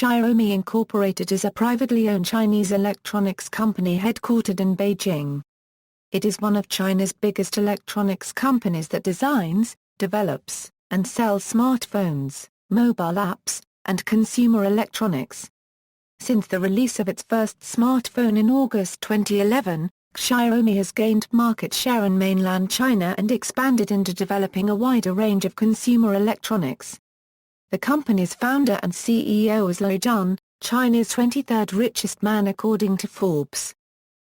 Xiaomi Inc. is a privately owned Chinese electronics company headquartered in Beijing. It is one of China's biggest electronics companies that designs, develops, and sells smartphones, mobile apps, and consumer electronics. Since the release of its first smartphone in August 2011, Xiaomi has gained market share in mainland China and expanded into developing a wider range of consumer electronics. The company's founder and CEO is Lei Jun, China's 23rd richest man according to Forbes.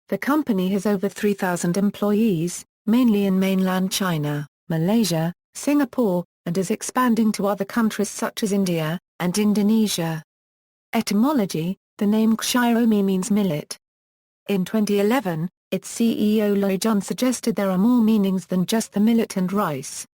The company has over 3,000 employees, mainly in mainland China, Malaysia, Singapore, and is expanding to other countries such as India and Indonesia. Etymology: the name Xiaomi means millet. In 2011, its CEO Lei Jun suggested there are more meanings than just the millet and rice.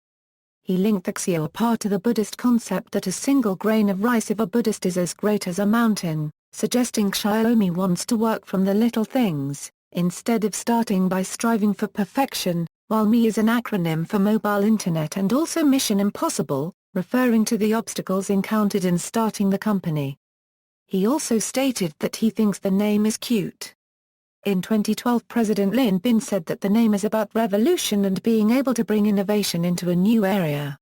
He linked the Xiaopa to the Buddhist concept that a single grain of rice of a Buddhist is as great as a mountain, suggesting Xiaomi wants to work from the little things, instead of starting by striving for perfection, while Mi is an acronym for Mobile Internet and also Mission Impossible, referring to the obstacles encountered in starting the company. He also stated that he thinks the name is cute. In 2012, President Lin Bin said that the name is about revolution and being able to bring innovation into a new area.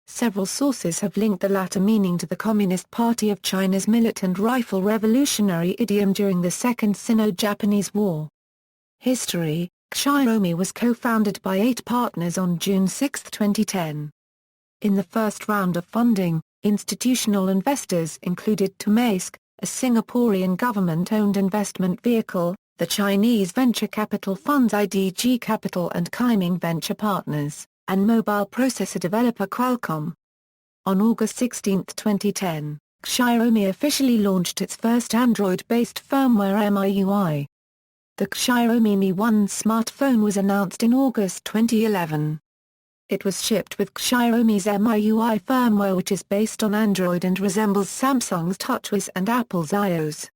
Several sources have linked the latter meaning to the Communist Party of China's millet and rifle revolutionary idiom during the Second Sino-Japanese War. History: Xiaomi was co-founded by 8 partners on June 6, 2010. In the first round of funding, institutional investors included Temasek, a Singaporean government-owned investment vehicle, the Chinese venture capital funds IDG Capital and Kaiming Venture Partners, and mobile processor developer Qualcomm. On August 16, 2010, Xiaomi officially launched its first Android-based firmware MiUI. The Xiaomi Mi 1 smartphone was announced in August 2011. It was shipped with Xiaomi's MiUI firmware, which is based on Android and resembles Samsung's TouchWiz and Apple's iOS.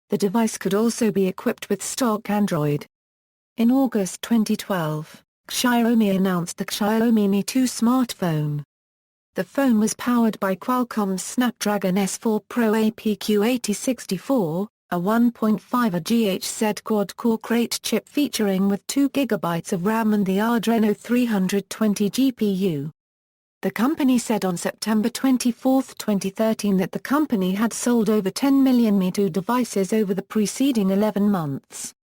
The device could also be equipped with stock Android. In August 2012, Xiaomi announced the Xiaomi Mi 2 smartphone. The phone was powered by Qualcomm's Snapdragon S4 Pro APQ8064, a 1.5 GHz quad-core Crate chip featuring with 2 GB of RAM and the Adreno 320 GPU. The company said on September 24, 2013 that the company had sold over 10 million Mi 2 devices over the preceding 11 months.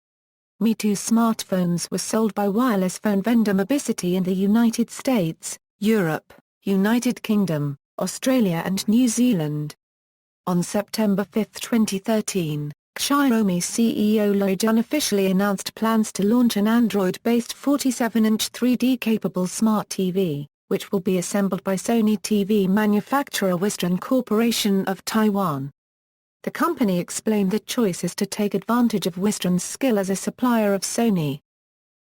Mi 2 smartphones were sold by wireless phone vendor Mobicity in the United States, Europe, United Kingdom, Australia and New Zealand. On September 5, 2013, Xiaomi CEO Lei Jun officially announced plans to launch an Android-based 47-inch 3D-capable smart TV, which will be assembled by Sony TV manufacturer Wistron Corporation of Taiwan. The company explained the choice is to take advantage of Wistron's skill as a supplier of Sony.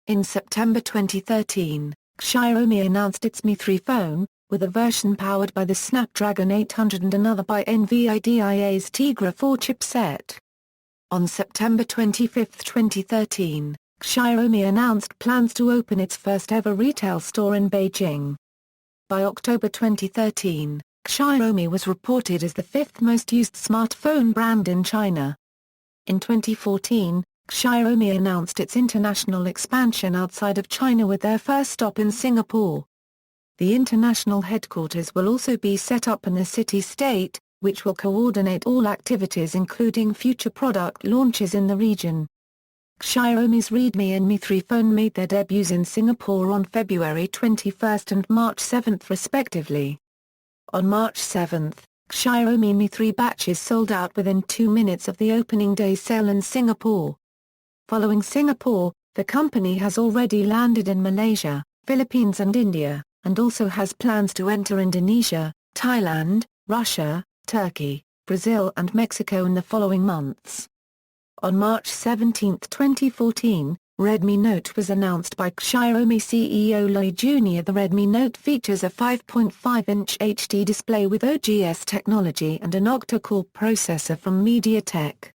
In September 2013, Xiaomi announced its Mi 3 phone, with a version powered by the Snapdragon 800 and another by NVIDIA's Tegra 4 chipset. On September 25, 2013, Xiaomi announced plans to open its first-ever retail store in Beijing. By October 2013, Xiaomi was reported as the 5th most used smartphone brand in China. In 2014, Xiaomi announced its international expansion outside of China with their first stop in Singapore. The international headquarters will also be set up in the city-state, which will coordinate all activities including future product launches in the region. Xiaomi's Redmi and Mi 3 phone made their debuts in Singapore on February 21 and March 7 respectively. On March 7, Xiaomi Mi 3 batches sold out within 2 minutes of the opening day sale in Singapore. Following Singapore, the company has already landed in Malaysia, Philippines and India, and also has plans to enter Indonesia, Thailand, Russia, Turkey, Brazil and Mexico in the following months. On March 17, 2014, Redmi Note was announced by Xiaomi CEO Lei Jun. The Redmi Note features a 5.5-inch HD display with OGS technology and an octa-core processor from MediaTek.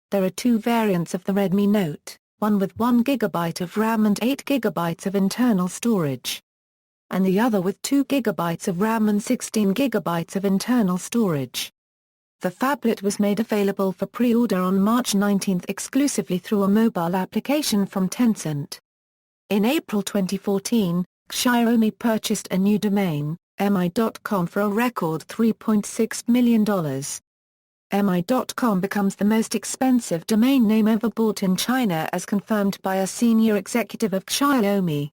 There are 2 variants of the Redmi Note, one with 1 GB of RAM and 8 GB of internal storage, and the other with 2 GB of RAM and 16 GB of internal storage. The phablet was made available for pre-order on March 19 exclusively through a mobile application from Tencent. In April 2014, Xiaomi purchased a new domain, mi.com, for a record $3.6 million. mi.com becomes the most expensive domain name ever bought in China, as confirmed by a senior executive of Xiaomi.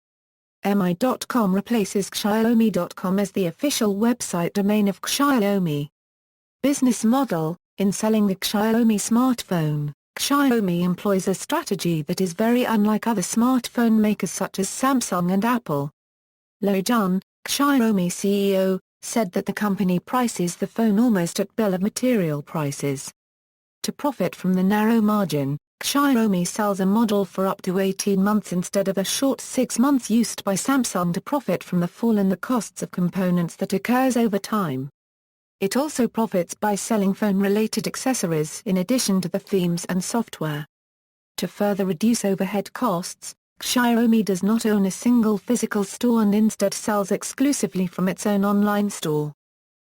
mi.com replaces Xiaomi.com as the official website domain of Xiaomi. Business model: in selling the Xiaomi smartphone, Xiaomi employs a strategy that is very unlike other smartphone makers such as Samsung and Apple. Lei Jun, Xiaomi CEO, said that the company prices the phone almost at bill of material prices. To profit from the narrow margin, Xiaomi sells a model for up to 18 months instead of the short 6 months used by Samsung to profit from the fall in the costs of components that occurs over time. It also profits by selling phone-related accessories in addition to the themes and software. To further reduce overhead costs, Xiaomi does not own a single physical store and instead sells exclusively from its own online store.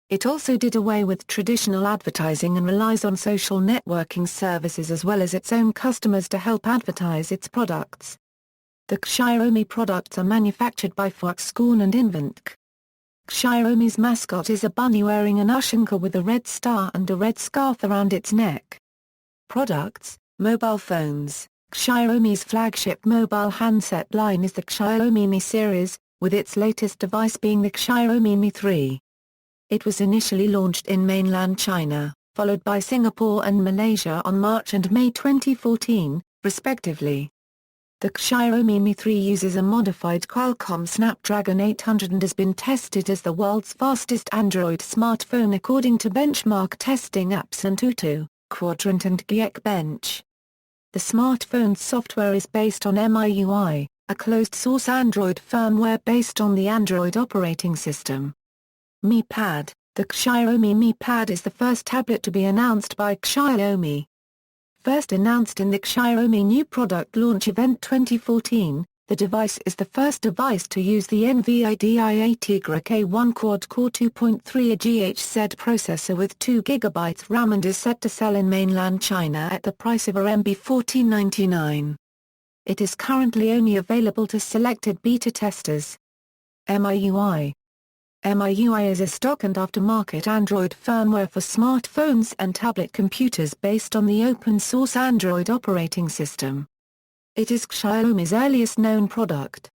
It also did away with traditional advertising and relies on social networking services as well as its own customers to help advertise its products. The Xiaomi products are manufactured by Foxconn and Invent. Xiaomi's mascot is a bunny wearing an ushanka with a red star and a red scarf around its neck. Products: mobile phones. Xiaomi's flagship mobile handset line is the Xiaomi Mi series, with its latest device being the Xiaomi Mi 3. It was initially launched in mainland China, followed by Singapore and Malaysia on March and May 2014, respectively. The Xiaomi Mi 3 uses a modified Qualcomm Snapdragon 800 and has been tested as the world's fastest Android smartphone according to benchmark testing apps Antutu, Quadrant and Geekbench. The smartphone's software is based on MiUI, a closed-source Android firmware based on the Android operating system. Mi Pad: the Xiaomi Mi Pad is the first tablet to be announced by Xiaomi. First announced in the Xiaomi New Product Launch Event 2014, the device is the first device to use the NVIDIA Tegra K1 quad-core 2.3 GHz processor with 2 GB RAM and is set to sell in mainland China at the price of RMB 1499. It is currently only available to selected beta testers. MiUI: MiUI is a stock and aftermarket Android firmware for smartphones and tablet computers based on the open-source Android operating system. It is Xiaomi's earliest known product.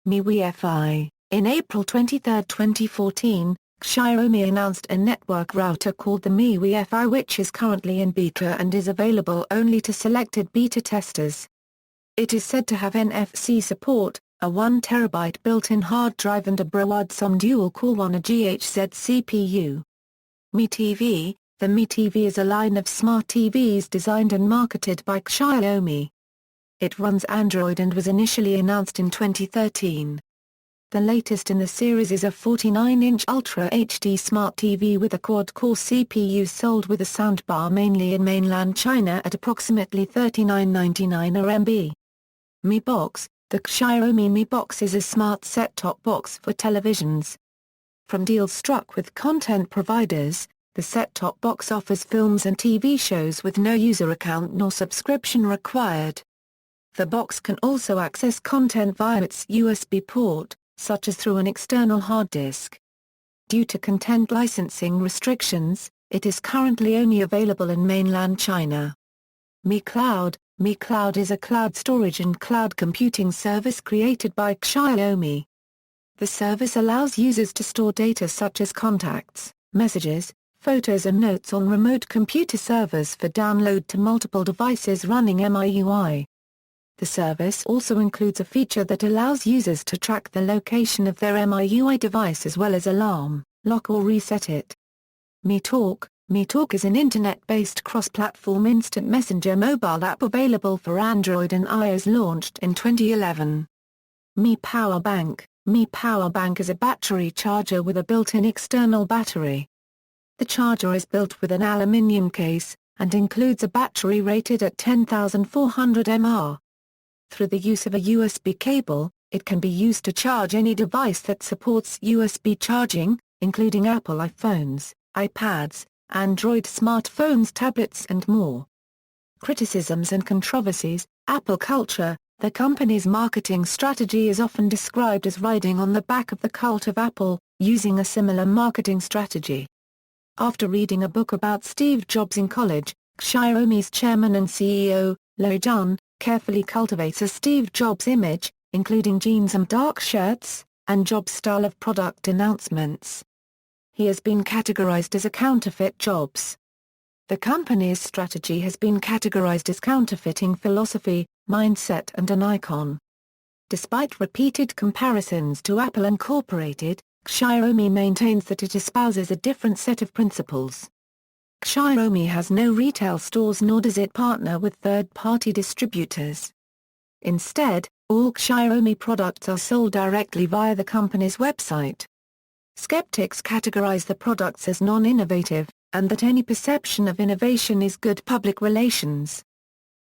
MiUI: in April 23, 2014, Xiaomi announced a network router called the MiUI, which is currently in beta and is available only to selected beta testers. It is said to have NFC support, a 1 TB built-in hard drive and a Broadcom dual-core 1 GHz CPU. Mi TV: the Mi TV is a line of smart TVs designed and marketed by Xiaomi. It runs Android and was initially announced in 2013. The latest in the series is a 49-inch Ultra HD Smart TV with a quad-core CPU sold with a soundbar mainly in mainland China at approximately 39.99 RMB. Mi Box: the Xiaomi Mi Box is a smart set-top box for televisions. From deals struck with content providers, the set-top box offers films and TV shows with no user account nor subscription required. The box can also access content via its USB port, such as through an external hard disk. Due to content licensing restrictions, it is currently only available in mainland China. Mi Cloud: Mi Cloud is a cloud storage and cloud computing service created by Xiaomi. The service allows users to store data such as contacts, messages, photos and notes on remote computer servers for download to multiple devices running MiUI. The service also includes a feature that allows users to track the location of their MiUI device as well as alarm, lock or reset it. Mi Talk: Mi Talk is an internet-based cross-platform instant messenger mobile app available for Android and iOS, launched in 2011. Mi Power Bank: Mi Power Bank is a battery charger with a built-in external battery. The charger is built with an aluminium case, and includes a battery rated at 10,400 mAh. Through the use of a USB cable, it can be used to charge any device that supports USB charging, including Apple iPhones, iPads, Android smartphones, tablets and more. Criticisms and controversies. Apple culture. The company's marketing strategy is often described as riding on the back of the cult of Apple, using a similar marketing strategy. After reading a book about Steve Jobs in college, Xiaomi's chairman and CEO, Lei Jun, carefully cultivates a Steve Jobs image, including jeans and dark shirts, and Jobs' style of product announcements. He has been categorized as a counterfeit Jobs. The company's strategy has been categorized as counterfeiting philosophy, mindset and an icon. Despite repeated comparisons to Apple Incorporated, Xiaomi maintains that it espouses a different set of principles. Xiaomi has no retail stores nor does it partner with third-party distributors. Instead, all Xiaomi products are sold directly via the company's website. Skeptics categorize the products as non-innovative, and that any perception of innovation is good public relations.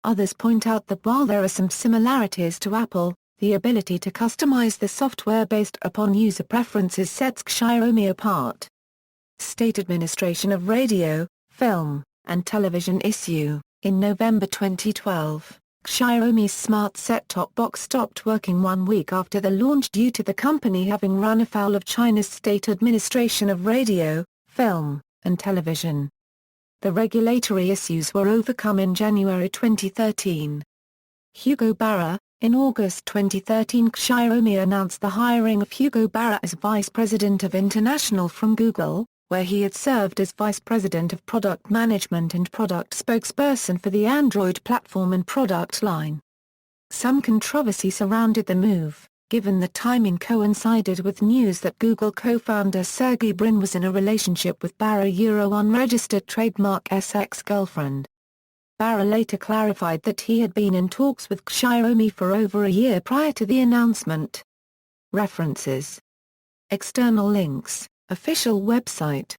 Others point out that while there are some similarities to Apple, the ability to customize the software based upon user preferences sets Xiaomi apart. State Administration of Radio, Film, and Television issue. In November 2012, Xiaomi's smart set-top box stopped working 1 week after the launch due to the company having run afoul of China's State Administration of Radio, Film, and Television. The regulatory issues were overcome in January 2013. Hugo Barra. In August 2013, Xiaomi announced the hiring of Hugo Barra as Vice President of International from Google, where he had served as Vice President of Product Management and Product Spokesperson for the Android platform and product line. Some controversy surrounded the move, given the timing coincided with news that Google co-founder Sergey Brin was in a relationship with Barra unregistered trademark's ex-girlfriend. Barra later clarified that he had been in talks with Xiaomi for over a year prior to the announcement. References. External links. Official website.